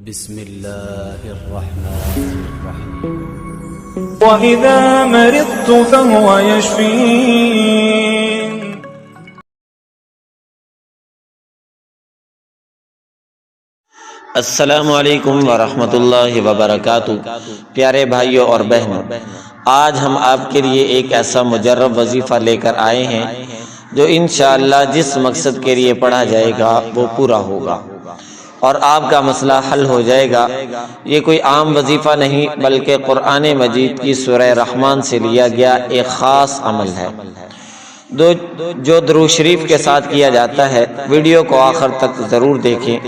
بسم اللہ الرحمن الرحیم وَإِذَا مَرِضْتُ فَهُوَ يَشْفِينِ۔ السلام علیکم ورحمۃ اللہ وبرکاتہ۔ پیارے بھائیوں اور بہنوں، آج ہم آپ کے لیے ایک ایسا مجرب وظیفہ لے کر آئے ہیں جو انشاءاللہ جس مقصد کے لیے پڑھا جائے گا وہ پورا ہوگا اور آپ کا مسئلہ حل ہو جائے گا۔ یہ کوئی عام وظیفہ نہیں بلکہ قرآن مجید کی سورہ رحمان سے لیا گیا ایک خاص عمل ہے جو درود شریف کے ساتھ کیا جاتا ہے۔ ویڈیو کو آخر تک ضرور دیکھیں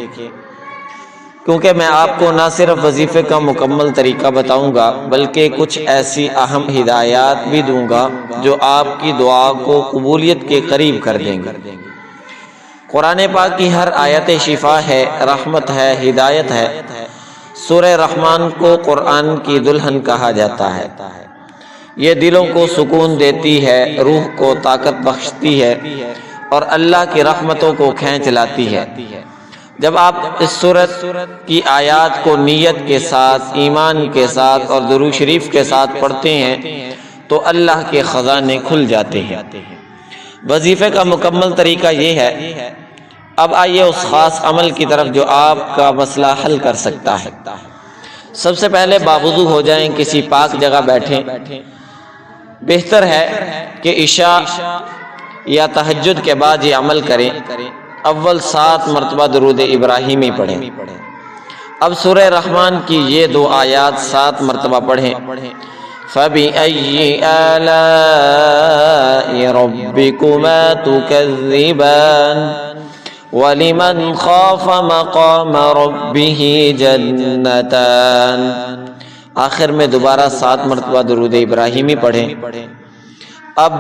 کیونکہ میں آپ کو نہ صرف وظیفے کا مکمل طریقہ بتاؤں گا بلکہ کچھ ایسی اہم ہدایات بھی دوں گا جو آپ کی دعا کو قبولیت کے قریب کر دیں گے۔ قرآن پاک کی ہر آیت شفا ہے، رحمت ہے، ہدایت ہے۔ سورہ رحمان کو قرآن کی دلہن کہا جاتا ہے۔ یہ دلوں کو سکون دیتی ہے، روح کو طاقت بخشتی ہے اور اللہ کی رحمتوں کو کھینچ لاتی ہے۔ جب آپ اس سورت کی آیات کو نیت کے ساتھ، ایمان کے ساتھ اور درود شریف کے ساتھ پڑھتے ہیں تو اللہ کے خزانے کھل جاتے ہیں۔ وظیفے کا مکمل طریقہ یہ ہے۔ اب آئیے اس خاص عمل کی طرف جو آپ کا مسئلہ حل کر سکتا ہے۔ سب سے پہلے باوضو ہو جائیں، کسی پاک جگہ بیٹھیں۔ بہتر ہے کہ عشاء یا تہجد کے بعد یہ عمل کریں۔ اول 7 مرتبہ درود ابراہیمی پڑھیں۔ اب سورہ رحمان کی یہ 2 آیات 7 مرتبہ پڑھیں۔ فَبِأَيِّ آلَاءِ رَبِّكُمَا تُكَذِّبَانِ وَلِمَنْ خَافَ مَقَامَ رَبِّهِ جَنَّتَانِ۔ آخر میں دوبارہ 7 مرتبہ درود ابراہیمی پڑھیں۔ اب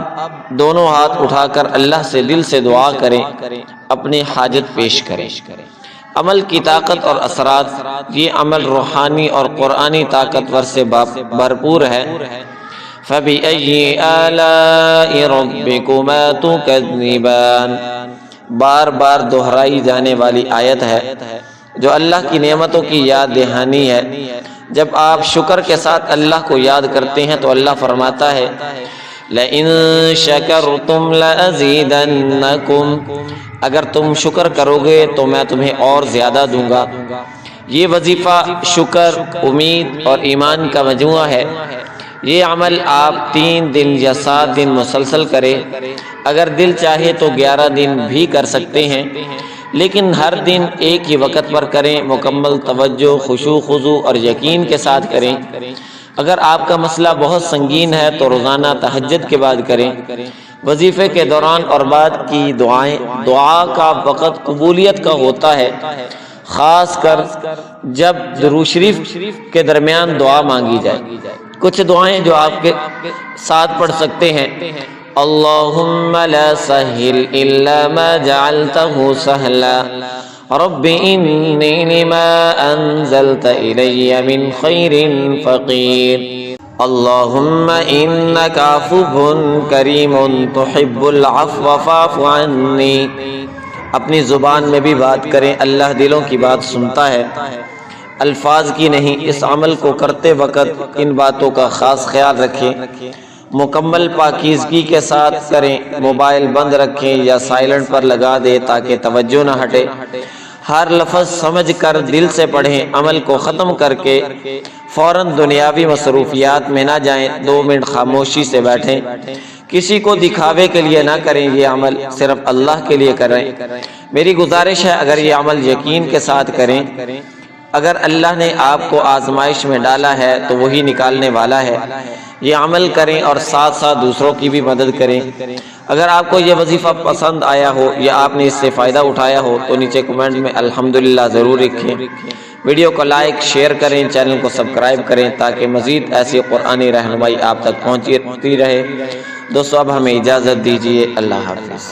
دونوں ہاتھ اٹھا کر اللہ سے دل سے دعا کریں، اپنی حاجت پیش کریں۔ عمل کی طاقت اور اثرات، یہ عمل روحانی اور قرآنی طاقتور سے بھرپور ہے۔ فَبِأَيِّ آلَاءِ رَبِّكُمَا تُكَذِّبَانِ بار بار دہرائی جانے والی آیت ہے جو اللہ کی نعمتوں کی یاد دہانی ہے۔ جب آپ شکر کے ساتھ اللہ کو یاد کرتے ہیں تو اللہ فرماتا ہے لَإِن شَكَرْتُمْ لَأَزِيدَنَّكُمْ، اگر تم شکر کرو گے تو میں تمہیں اور زیادہ دوں گا۔ یہ وظیفہ شکر، امید اور ایمان کا مجموعہ ہے۔ یہ عمل آپ 3 دن یا 7 دن مسلسل کریں۔ اگر دل چاہے تو 11 دن بھی کر سکتے ہیں، لیکن ہر دن ایک ہی وقت پر کریں۔ مکمل توجہ، خشوع خضوع اور یقین کے ساتھ کریں۔ اگر آپ کا مسئلہ بہت سنگین ہے تو روزانہ تہجد کے بعد کریں۔ وظیفے کے دوران اور بعد کی دعا کا وقت قبولیت کا ہوتا ہے، خاص کر جب درود شریف کے درمیان دعا مانگی جائے۔ کچھ دعائیں جو آپ کے ساتھ پڑھ سکتے ہیں۔ اللہم لا سہل الا ما جعلتہ سہلا رب انی لما انزلت الی من خیر فقیر اللہم انک عفو کریم تحب العفو فاعف عنی۔ اپنی زبان میں بھی بات کریں، اللہ دلوں کی بات سنتا ہے، الفاظ کی نہیں۔ اس عمل کو کرتے وقت ان باتوں کا خاص خیال رکھیں۔ مکمل پاکیزگی کے ساتھ کریں، موبائل بند رکھیں یا سائلنٹ پر لگا دیں تاکہ توجہ نہ ہٹے۔ ہر لفظ سمجھ کر دل سے پڑھیں۔ عمل کو ختم کر کے فوراً دنیاوی مصروفیات میں نہ جائیں۔ 2 منٹ خاموشی سے بیٹھیں۔ کسی کو دکھاوے کے لیے نہ کریں، یہ عمل صرف اللہ کے لیے کریں۔ میری گزارش ہے اگر یہ عمل یقین کے ساتھ کریں۔ اگر اللہ نے آپ کو آزمائش میں ڈالا ہے تو وہی نکالنے والا ہے۔ یہ عمل کریں اور ساتھ ساتھ دوسروں کی بھی مدد کریں۔ اگر آپ کو یہ وظیفہ پسند آیا ہو یا آپ نے اس سے فائدہ اٹھایا ہو تو نیچے کمنٹ میں الحمدللہ ضرور لکھیں۔ ویڈیو کو لائک، شیئر کریں، چینل کو سبسکرائب کریں تاکہ مزید ایسی قرآنی رہنمائی آپ تک پہنچتی رہے۔ دوستو اب ہمیں اجازت دیجیے، اللہ حافظ۔